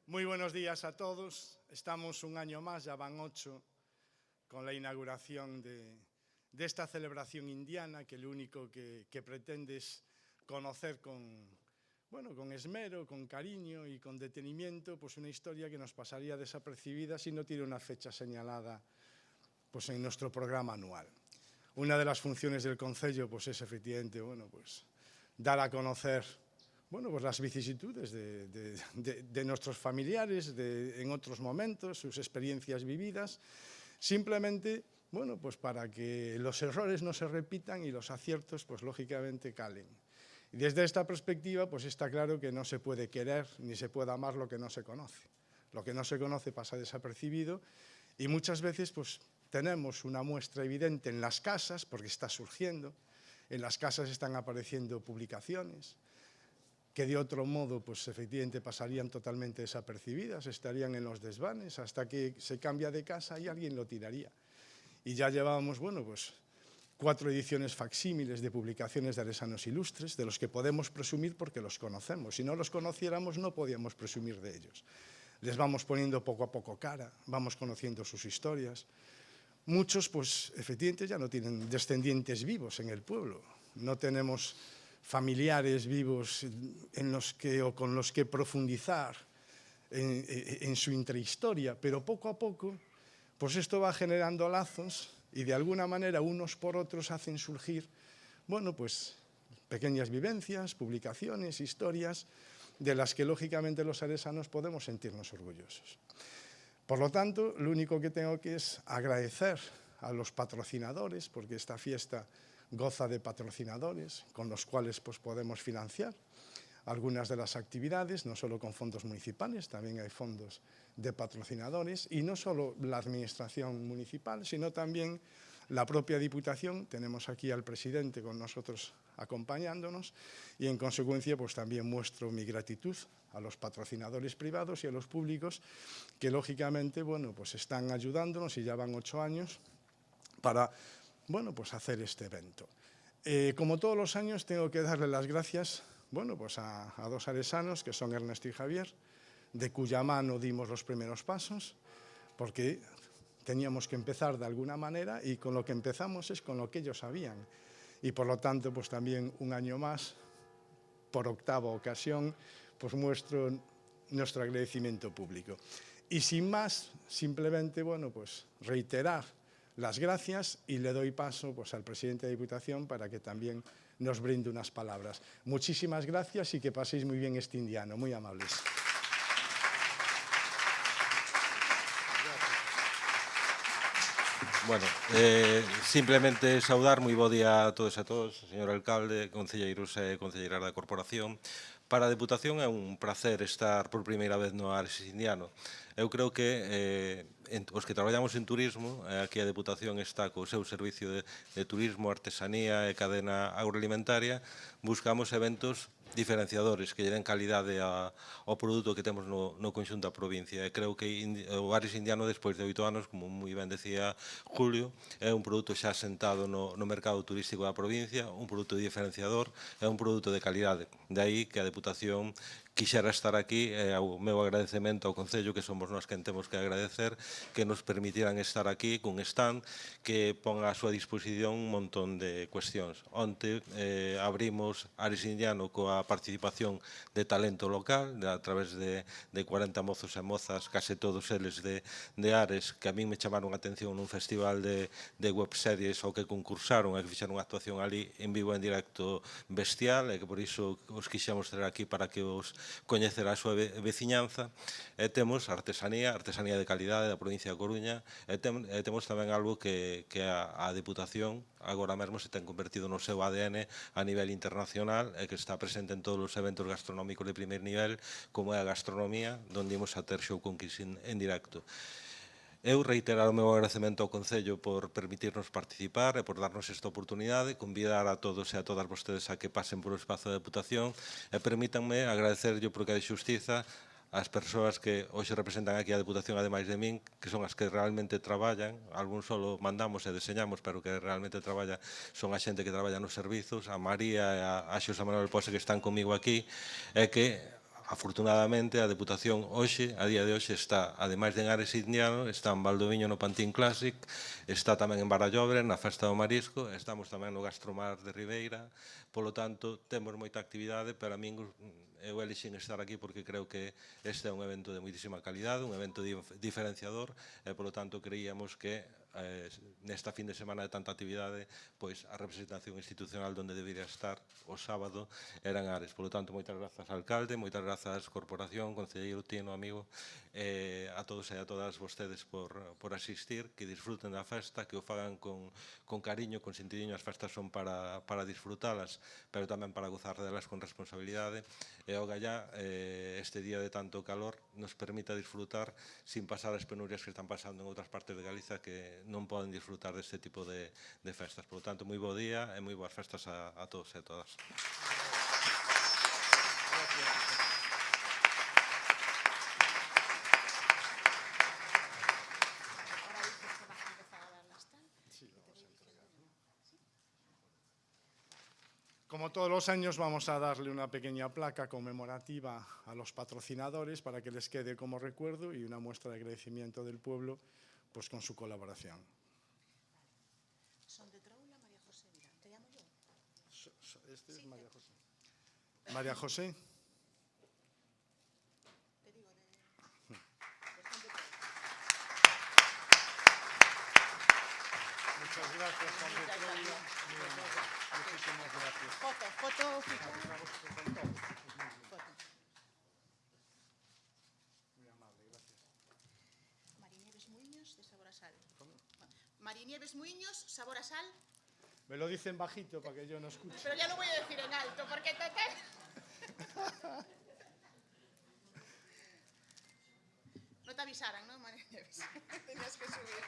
Muy buenos días a todos. Estamos un año más, ya van 8, con la inauguración de esta celebración indiana que lo único que pretende es conocer con esmero, con cariño y con detenimiento pues una historia que nos pasaría desapercibida si no tiene una fecha señalada pues en nuestro programa anual. Una de las funciones del Concello pues es efectivamente dar a conocer las vicisitudes de nuestros familiares en otros momentos, sus experiencias vividas, simplemente para que los errores no se repitan y los aciertos pues lógicamente calen. Y desde esta perspectiva pues está claro que no se puede querer ni se puede amar lo que no se conoce. Lo que no se conoce pasa desapercibido y muchas veces pues tenemos una muestra evidente en las casas, porque está surgiendo, en las casas están apareciendo publicaciones que de otro modo pues efectivamente pasarían totalmente desapercibidas, estarían en los desvanes hasta que se cambia de casa y alguien lo tiraría. Y ya llevábamos 4 ediciones facsímiles de publicaciones de aresanos ilustres, de los que podemos presumir porque los conocemos. Si no los conociéramos no podíamos presumir de ellos. Les vamos poniendo poco a poco cara, vamos conociendo sus historias. Muchos, pues, efectivamente ya no tienen descendientes vivos en el pueblo. No tenemos familiares vivos con los que profundizar en su intrahistoria, pero poco a poco, pues esto va generando lazos y de alguna manera unos por otros hacen surgir, pequeñas vivencias, publicaciones, historias, de las que lógicamente los aresanos podemos sentirnos orgullosos. Por lo tanto, lo único que tengo que es agradecer a los patrocinadores, porque esta fiesta goza de patrocinadores con los cuales pues, podemos financiar algunas de las actividades, no solo con fondos municipales, también hay fondos de patrocinadores, y no solo la administración municipal, sino también la propia Diputación. Tenemos aquí al presidente con nosotros acompañándonos y en consecuencia pues también muestro mi gratitud a los patrocinadores privados y a los públicos que lógicamente están ayudándonos y ya van 8 años para hacer este evento. Como todos los años tengo que darle las gracias a 2 aresanos que son Ernesto y Javier, de cuya mano dimos los primeros pasos, porque teníamos que empezar de alguna manera y con lo que empezamos es con lo que ellos sabían. Y por lo tanto, pues también un año más, por 8ª ocasión, pues muestro nuestro agradecimiento público. Y sin más, simplemente, reiterar las gracias y le doy paso al presidente de la Diputación para que también nos brinde unas palabras. Muchísimas gracias y que paséis muy bien este indiano. Muy amables. Bueno, simplemente saudar moi bo día a todos, señor alcalde, concelleiros e concelleiras da corporación. Para a Deputación é un placer estar por primeira vez no Ares Indiano. Eu creo que os que traballamos en turismo, aquí a Deputación está co seu servicio de turismo, artesanía e cadena agroalimentaria, buscamos eventos diferenciadores que lle den calidade ao produto que temos no conxunto da provincia. E creo que o Ares Indiano, despois de 8 anos, como moi ben decía Julio, é un produto xa sentado no mercado turístico da provincia, un produto diferenciador, é un produto de calidade. De aí que a Deputación quixera estar aquí, o meu agradecemento ao Concello, que somos nós quen temos que agradecer, que nos permitiran estar aquí cun stand que pon á súa disposición un montón de cuestións. Onte abrimos Ares Indiano coa participación de talento local, a través de 40 mozos e mozas, case todos eles de Ares, que a min me chamaron a atención nun festival de webseries ao que concursaron e que fixeron unha actuación ali en vivo e en directo bestial, e que por iso os quixemos traer aquí para que os coñecer a súa veciñanza. E temos artesanía de calidade da provincia da Coruña, e temos tamén algo que a Deputación agora mesmo se ten convertido no seu ADN a nivel internacional e que está presente en todos os eventos gastronómicos de primer nivel, como é a gastronomía, onde imos a ter show con Kiss en directo. Eu reiterar o meu agradecemento ao Concello por permitirnos participar e por darnos esta oportunidade, convidar a todos e a todas vostedes a que pasen por o espazo da Deputación e permítanme agradecerlle porque de xustiza as persoas que hoxe representan aquí a Deputación, ademais de min, que son as que realmente traballan, algún solo mandamos e deseñamos, pero que realmente traballa son a xente que traballa nos servizos, a María e a Xosé Manuel Pose que están comigo aquí, e que afortunadamente, a Deputación hoxe, a día de hoxe, está, ademais de en Ares Indiano, está en Valdoviño no Pantín Clásic, está tamén en Barallobre, na Festa do Marisco, estamos tamén no Gastromar de Ribeira, polo tanto, temos moita actividade, pero a min eu elixen estar aquí porque creo que este é un evento de moitísima calidade, un evento diferenciador, e polo tanto creíamos que nesta fin de semana de tanta actividade, pois a representación institucional donde debería estar o sábado eran Ares. Polo tanto, moitas grazas ao alcalde, moitas grazas corporación, concelleiro Tino, amigo, a todos e a todas vostedes por asistir, que disfruten da festa, que o fagan con cariño, con sentidiño. As festas son para disfrutalas, pero tamén para gozar delas con responsabilidade. E o gallá, este día de tanto calor, nos permita disfrutar sin pasar as penurias que están pasando en outras partes de Galiza que non poden disfrutar deste tipo de festas. Por lo tanto, moi bo día e moi boas festas a todos e a todas. Como todos los años, vamos a darle una pequeña placa conmemorativa a los patrocinadores para que les quede como recuerdo y una muestra de agradecimiento del pueblo pues, con su colaboración. Son de Troula, María José. Mira, ¿te llamo yo? Este es María José. María José. Te digo de... Muchas gracias, Juan de Troula. Muchísimas gracias. Foto. Muy amable, gracias. Marinieves Muiños, de sabor a sal. Marinieves Muiños, sabor a sal. Me lo dicen bajito para que yo no escuche. Pero ya lo voy a decir en alto, porque no te avisaran, ¿no, Marinieves? Tenías que subir.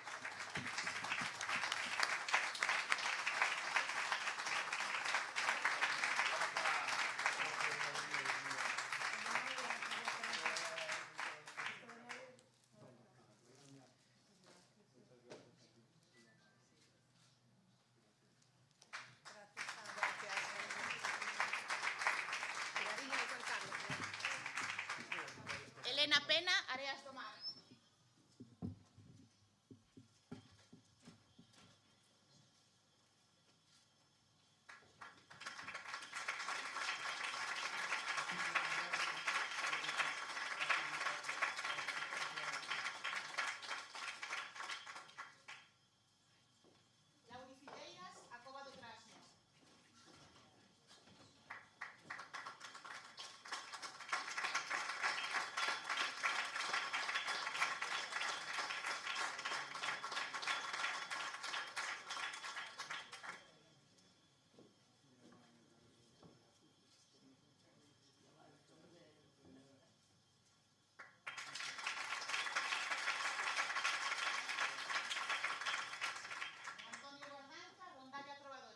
Elena Pena, Areas do Mar. Laurifideiras, a Cova do Trasno. Antonio Bordanza, Rondalla Trovadores.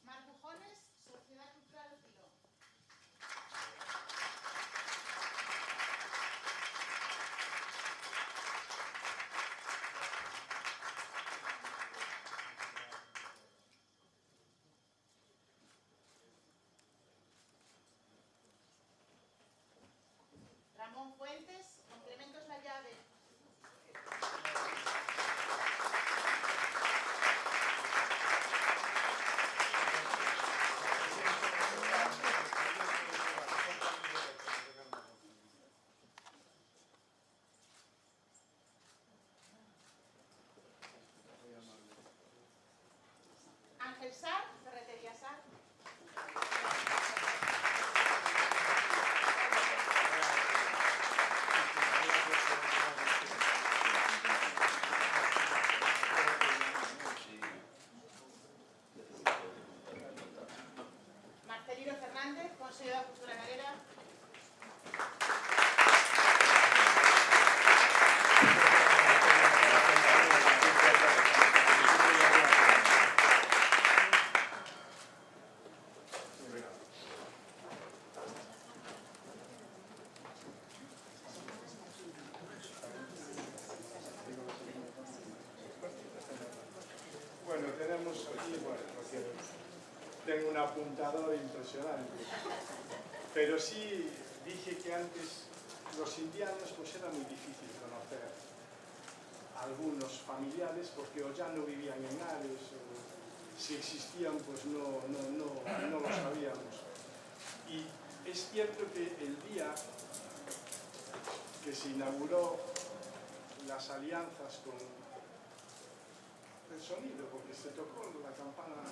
Marbujones, Sociedad Cultural Otilo. Ramón Fuentes, Complementos La Llave. Ángel Sar, Ferretería Sar. Marcelino Fernández, Consejo de Cultura Galera. tenemos aquí, bueno, porque tengo un apuntador impresionante. Pero sí dije que antes los indianos pues era muy difícil conocer a algunos familiares porque o ya no vivían en Ares o si existían pues no lo sabíamos. Y es cierto que el día que se inauguró las alianzas con el sonido, porque se tocó la campana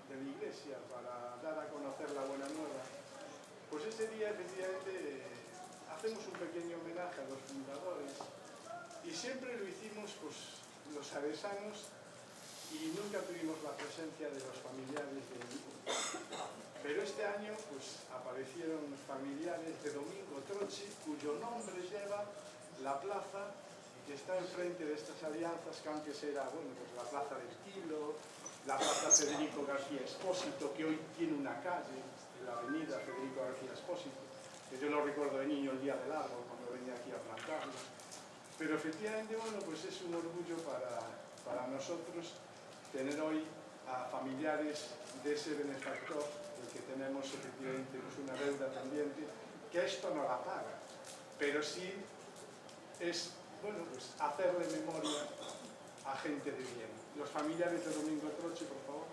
de la iglesia para dar a conocer la buena nueva, pues ese día efectivamente hacemos un pequeño homenaje a los fundadores y siempre lo hicimos pues los aresanos y nunca tuvimos la presencia de los familiares de ninguno. Pero este año pues aparecieron familiares de Domingo Troche, cuyo nombre lleva la plaza que está enfrente de estas alianzas, que antes era, bueno, pues la plaza del Kilo, la plaza Federico García Expósito, que hoy tiene una calle, la avenida Federico García Expósito, que yo lo recuerdo de niño el día del árbol, cuando venía aquí a plantarlo. Pero efectivamente, bueno, pues es un orgullo para nosotros tener hoy a familiares de ese benefactor, del que tenemos efectivamente pues una deuda pendiente, que esto no la paga, pero sí es, bueno, pues hacerle memoria a gente de bien. Los familiares de Domingo Troche, por favor.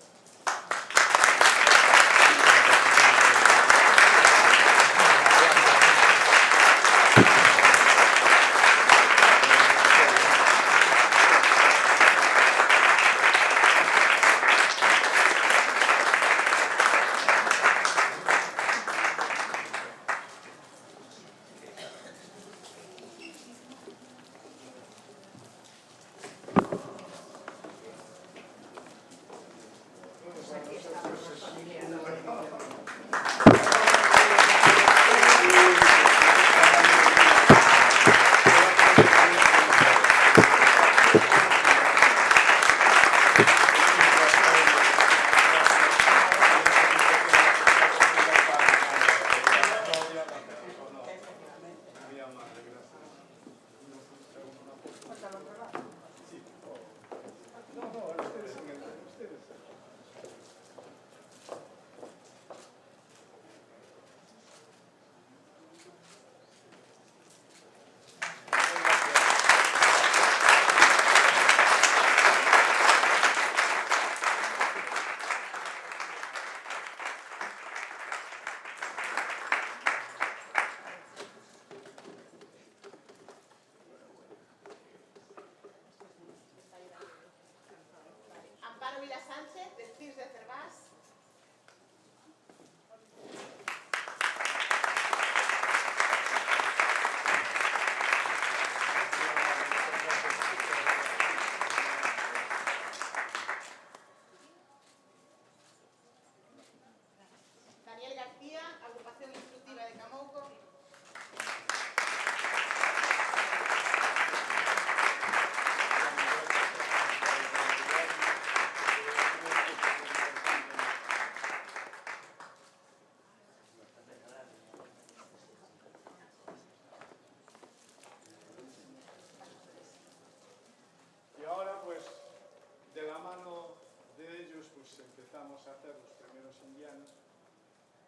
Empezamos a hacer los primeros indianos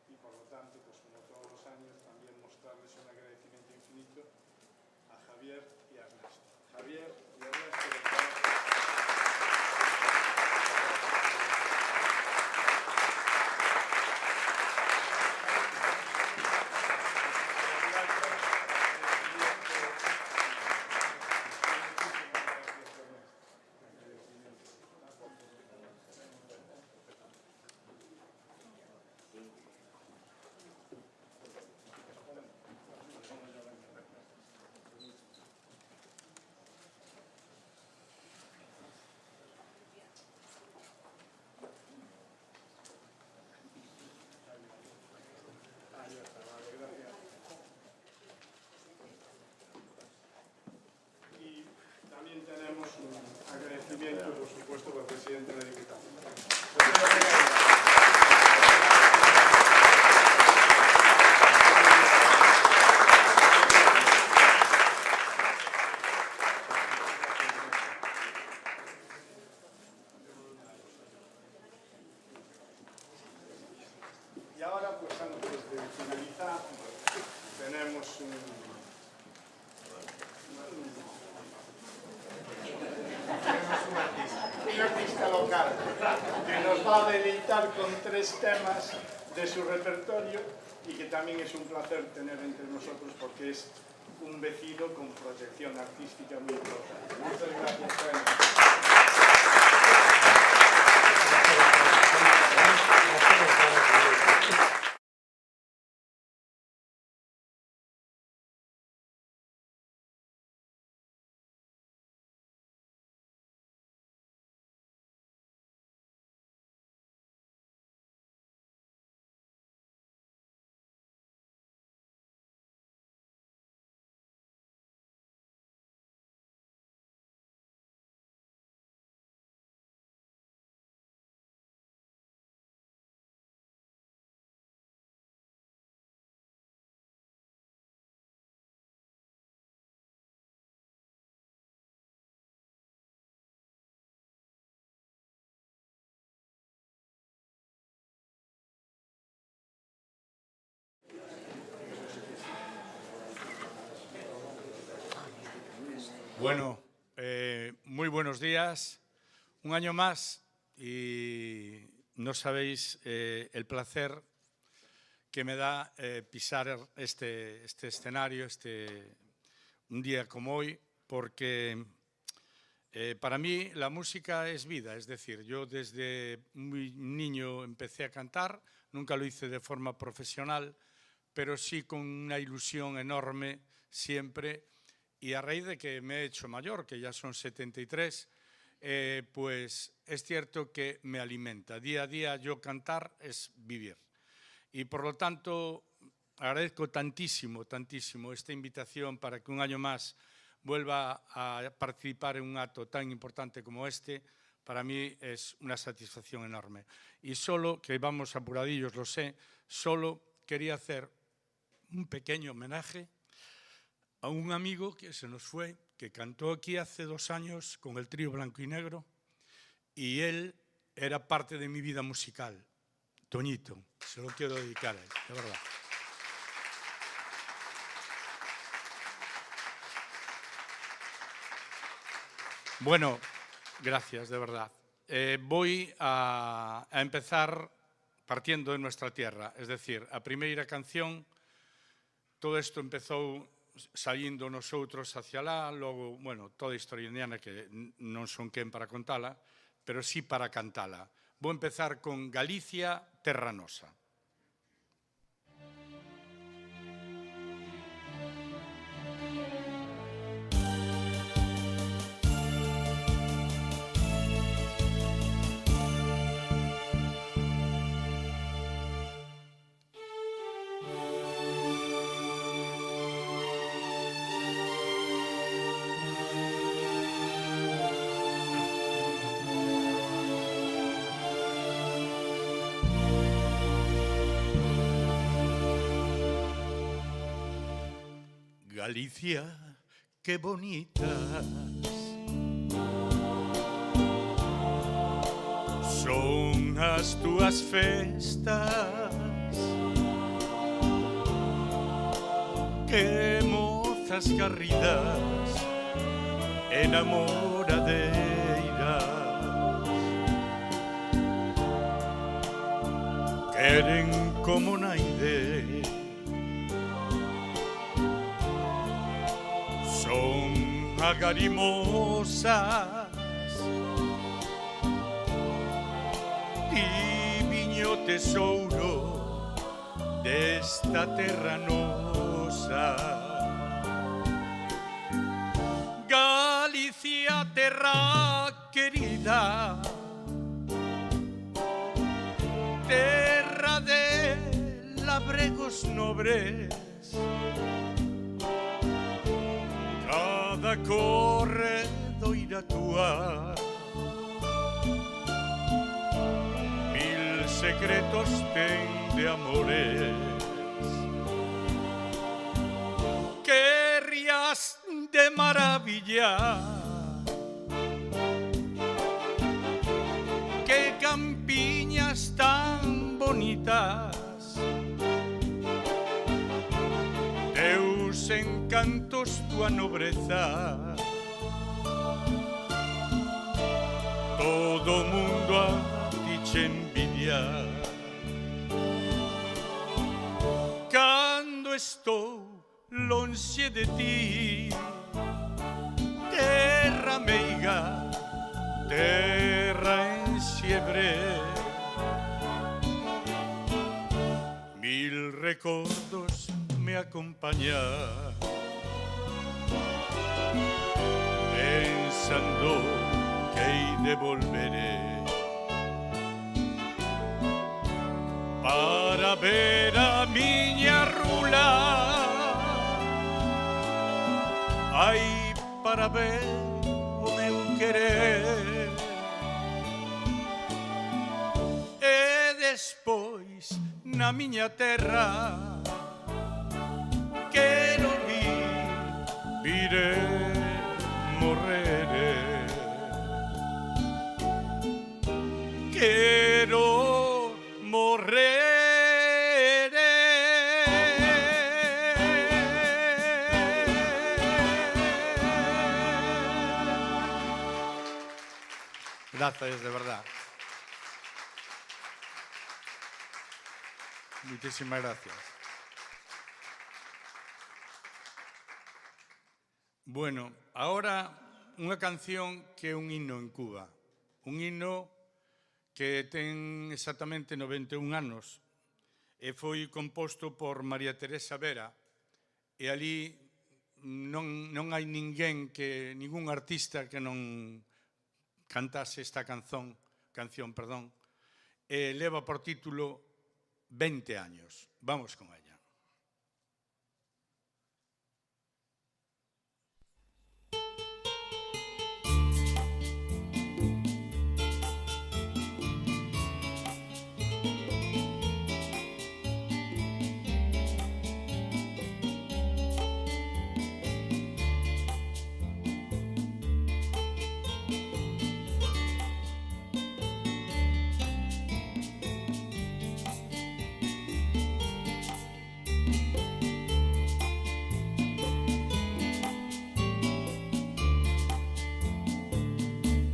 y por lo tanto, pues como todos los años, también mostrarles un agradecimiento infinito a Javier y a Ernesto. Javier y Ernesto. tenemos un artista local que nos va a deleitar con 3 temas de su repertorio y que también es un placer tener entre nosotros porque es un vecino con proyección artística muy importante. Muchas gracias, Jaime. Bueno, muy buenos días. Un año más y no sabéis el placer que me da pisar este escenario, un día como hoy, porque para mí la música es vida. Es decir, yo desde muy niño empecé a cantar, nunca lo hice de forma profesional, pero sí con una ilusión enorme siempre. Y a raíz de que me he hecho mayor, que ya son 73, pues es cierto que me alimenta. Día a día yo cantar es vivir. Y por lo tanto agradezco tantísimo, tantísimo esta invitación para que un año más vuelva a participar en un acto tan importante como este. Para mí es una satisfacción enorme. Y solo, que vamos apuradillos, lo sé, solo quería hacer un pequeño homenaje a un amigo que se nos fue, que cantó aquí hace 2 años con el trío Blanco y Negro, y él era parte de mi vida musical. Toñito, se lo quiero dedicar a él, de verdad. Bueno, gracias, de verdad. Voy a empezar partiendo de nuestra tierra, es decir, a primeira canción, todo isto empezou saindo nosotros hacia lá, logo, bueno, toda a historia indiana que non son quen para contala, pero sí para cantala. Vou empezar con Galicia, terra nosa. Galicia, qué bonitas son as túas festas, que mozas garridas enamoradeiras queren como naide. Son agarimosas, diviño tesouro desta terra nosa. Galicia, terra querida, terra de labregos nobres, cada corredoira túa, mil secretos ten de amores, que rías de maravilla, que campiñas tan bonitas, teu teus encantos, tua nobreza. Todo mundo a ti che envidia. Cando estou lonxe de ti, terra meiga, terra en xebre, mil recordos me acompañan, pensando que hei de volveré para ver a miña rula, ai, para ver o meu querer, e despois na miña terra quero vir morrer. Quero morrer. Gracias, de verdad. Muchísimas gracias. Bueno, ahora unha canción que é un himno en Cuba. Un himno que ten exactamente 91 anos e foi composto por María Teresa Vera, e ali non hai ningún artista que non cantase esta canción, e leva por título 20 años. Vamos con ella.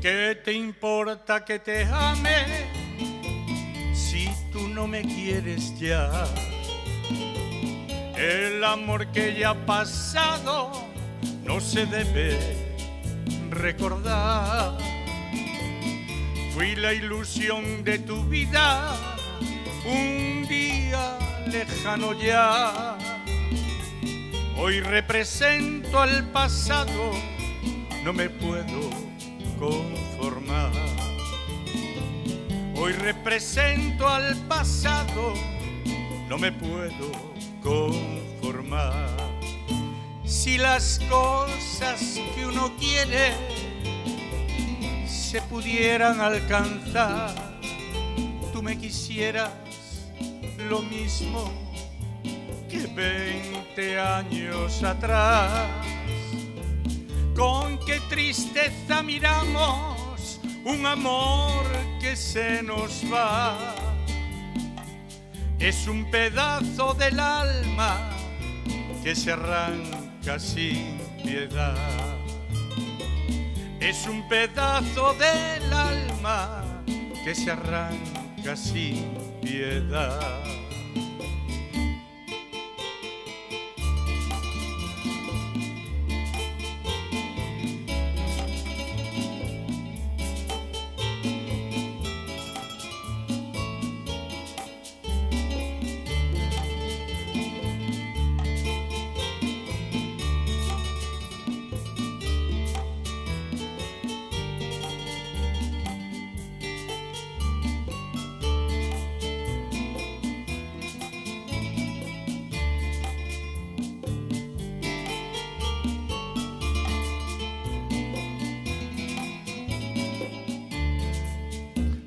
¿Qué te importa que te ame si tú no me quieres ya? El amor que ya ha pasado no se debe recordar. Fui la ilusión de tu vida, un día lejano ya. Hoy represento al pasado, no me puedo conformar. Hoy represento al pasado, no me puedo conformar. Si las cosas que uno quiere se pudieran alcanzar, tú me quisieras lo mismo que 20 años atrás. Con qué tristeza miramos un amor que se nos va. Es un pedazo del alma que se arranca sin piedad. Es un pedazo del alma que se arranca sin piedad.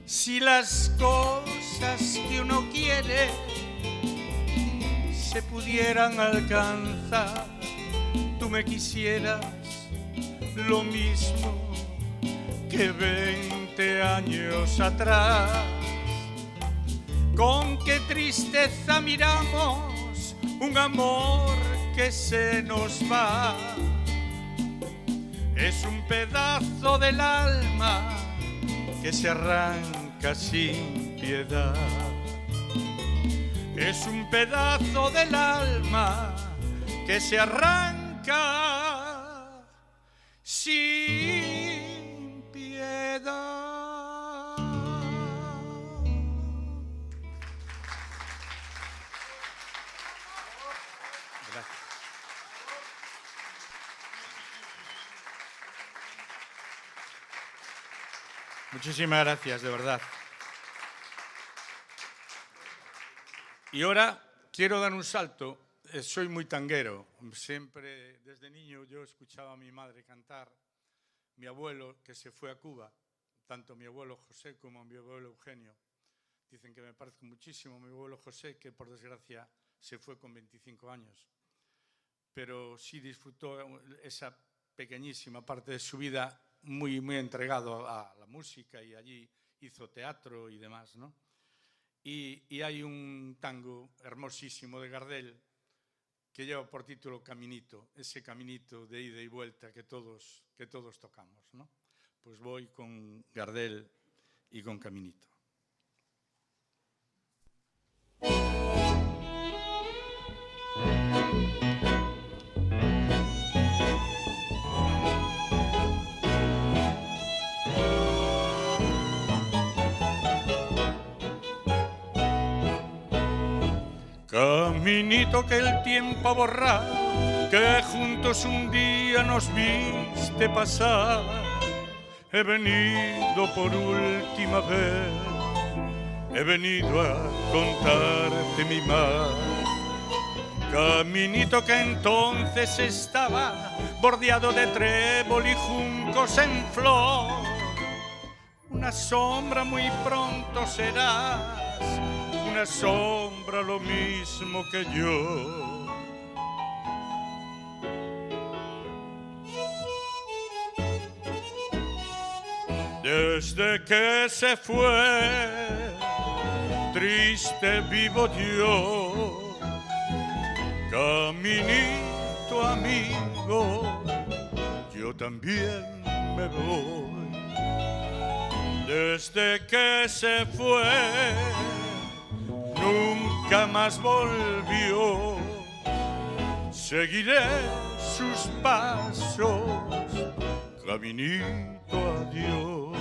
Si las cosas que uno quiere se pudieran alcanzar, tú me quisieras lo mismo que 20 años atrás. Con qué tristeza miramos un amor que se nos va. Es un pedazo del alma que se arranca sin piedad. Es un pedazo del alma que se arranca sin piedad. Muchísimas gracias, de verdad. Y ahora quiero dar un salto. Soy muy tanguero. Siempre, desde niño, yo escuchaba a mi madre cantar. Mi abuelo, que se fue a Cuba, tanto mi abuelo José como mi abuelo Eugenio, dicen que me parezco muchísimo a mi abuelo José, que por desgracia se fue con 25 años. Pero sí disfrutó esa pequeñísima parte de su vida muy entregado a la música, y allí hizo teatro y demás, ¿no? Y hay un tango hermosísimo de Gardel que lleva por título Caminito, ese caminito de ida y vuelta que todos tocamos, ¿no? Pues voy con Gardel y con Caminito. Caminito que el tiempo ha borrado, que juntos un día nos viste pasar. He venido por última vez, he venido a contarte mi mal. Caminito que entonces estaba bordeado de trébol y juncos en flor. Una sombra muy pronto serás, una sombra lo mismo que yo. Desde que se fue, triste vivo yo. Caminito amigo, yo también me voy. Desde que se fue, nunca más volvió. Seguiré sus pasos, caminito adiós.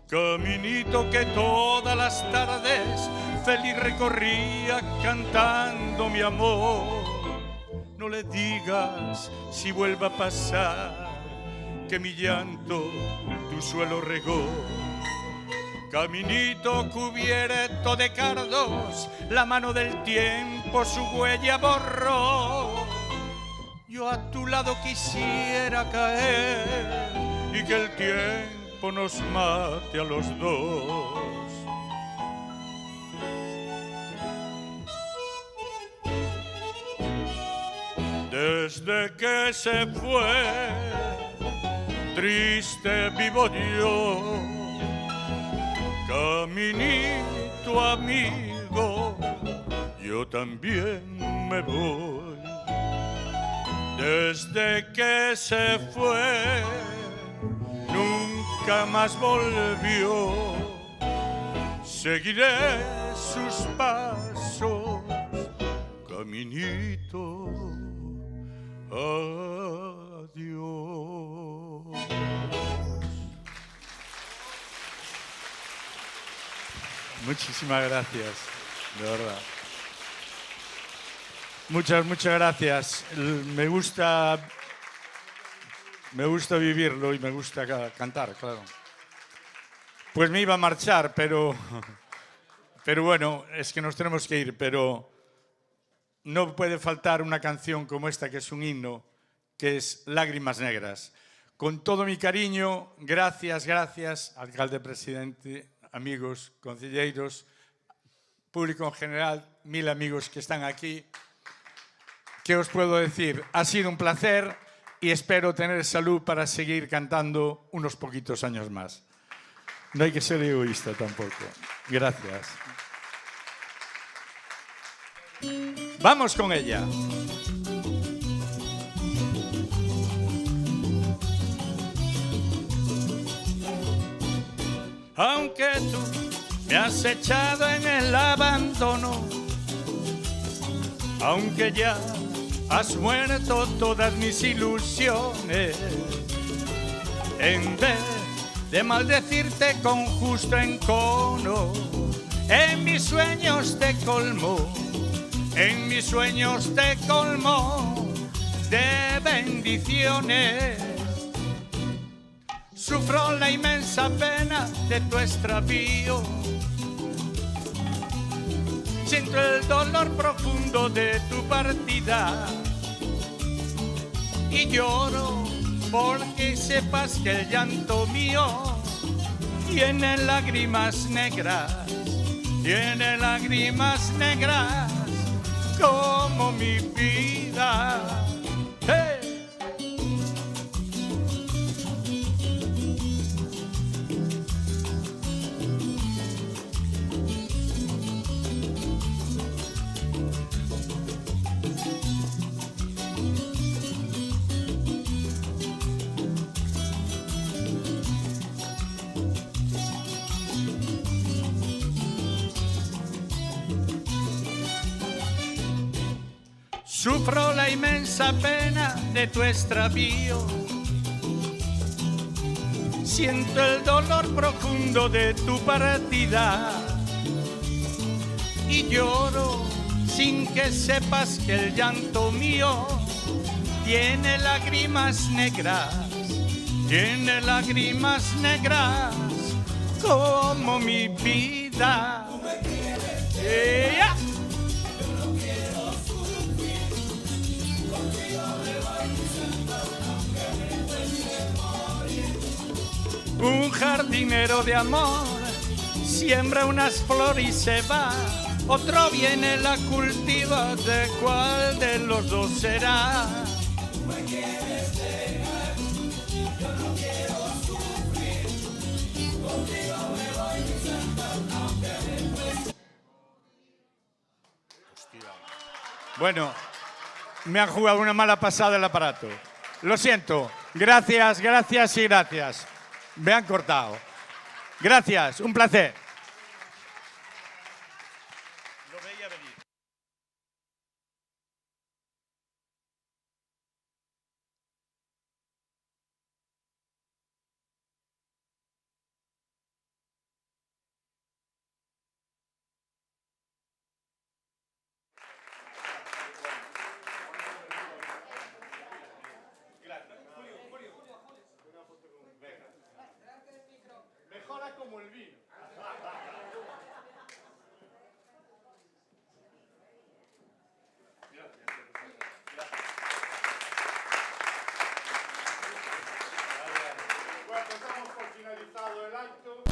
Caminito que todas las tardes feliz recorría cantando mi amor. No le digas si vuelva a pasar que mi llanto tu suelo regó. Caminito cubierto de cardos, la mano del tiempo su huella borró. Yo a tu lado quisiera caer y que el tiempo nos mate a los dos. Desde que se fue, triste vivo yo. Caminito amigo, yo también me voy. Desde que se fue, nunca más volvió. Seguiré sus pasos, caminito, adiós. Muchísimas gracias, de verdad. Muchas gracias. Me gusta vivirlo y me gusta cantar, claro. Pues me iba a marchar, pero bueno, es que nos tenemos que ir, pero no puede faltar una canción como esta, que es un himno, que es Lágrimas Negras. Con todo mi cariño, gracias, alcalde, presidente, amigos, concelleiros, público en general, 1000 amigos que están aquí. ¿Qué os puedo decir? Ha sido un placer y espero tener salud para seguir cantando unos poquitos años más. No hay que ser egoísta tampoco. Gracias. Vamos con ella. aunque tú me has echado en el abandono, aunque ya has muerto todas mis ilusiones, en vez de maldecirte con justo encono, en mis sueños te colmo, en mis sueños te colmo de bendiciones. Sufro la inmensa pena de tu extravío, siento el dolor profundo de tu partida y lloro porque sepas que el llanto mío tiene lágrimas negras, como mi vida. ¡Hey! Sufro la inmensa pena de tu extravío, siento el dolor profundo de tu partida y lloro sin que sepas que el llanto mío tiene lágrimas negras, como mi vida. ¡Yeah! Un jardinero de amor siembra unas flores y se va, otro viene, la cultiva, ¿de cuál de los dos será? Bueno, me ha jugado una mala pasada el aparato. Lo siento. Gracias, gracias y gracias. Me han cortado. Gracias, un placer. Lo veía venir. Mejora como el vino. Bueno, pues damos por finalizado el acto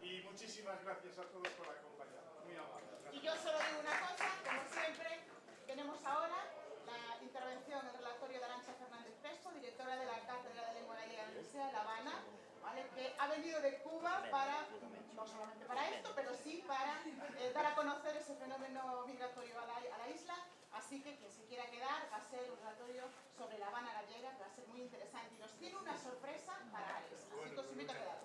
y muchísimas gracias a todos por acompañarnos. Muy amables. Y yo solo digo una cosa, como siempre, tenemos ahora la intervención del relatorio de Arantxa Fernández Crespo, directora de la Cátedra de Lengua Gallega en la Universidad de La Habana, ¿vale? Que ha venido de Cuba para, no solamente para esto, pero sí para dar a conocer ese fenómeno migratorio a la isla. Así que quien se quiera quedar va a ser un relatorio sobre La Habana gallega, que va a ser muy interesante y nos tiene una sorpresa para la isla. Así que os invito a quedar.